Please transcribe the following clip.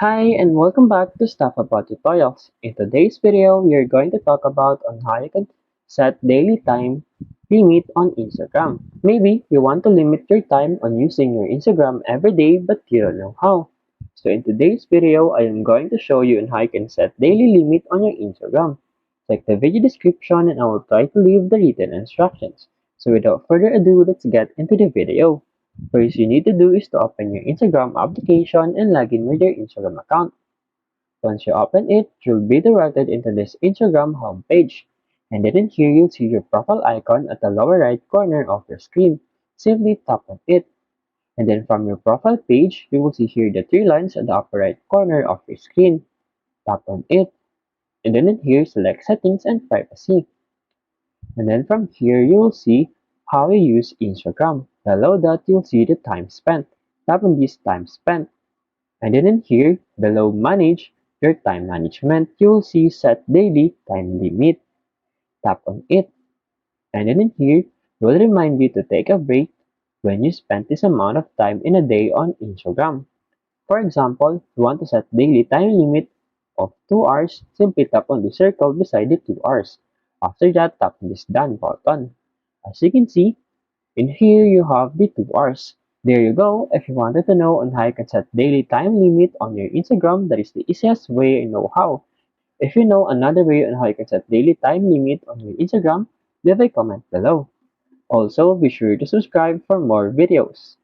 Hi and welcome back to Stuff About Tutorials. In today's video, we are going to talk about on how you can set daily time limit on Instagram. Maybe you want to limit your time on using your Instagram every day but you don't know how. So in today's video, I am going to show you on how you can set daily limit on your Instagram. Check the video description and I will try to leave the written instructions. So without further ado, let's get into the video. First you need to do is to open your Instagram application and log in with your Instagram account. Once you open it, you'll be directed into this Instagram homepage. And then in here, you'll see your profile icon at the lower right corner of your screen. Simply tap on it. And then from your profile page, you will see here the three lines at the upper right corner of your screen. Tap on it. And then in here, select settings and privacy. And then from here, you will see how you use Instagram. Below that, you'll see the time spent. Tap on this time spent. And then in here, below manage your time management, you'll see set daily time limit. Tap on it. And then in here, it will remind you to take a break when you spend this amount of time in a day on Instagram. For example, if you want to set daily time limit of 2 hours, simply tap on the circle beside the 2 hours. After that, tap on this done button. As you can see, in here you have the 2 hours. There you go. If you wanted to know on how you can set daily time limit on your Instagram, that is the easiest way I know how. If you know another way on how you can set daily time limit on your Instagram, leave a comment below. Also, be sure to subscribe for more videos.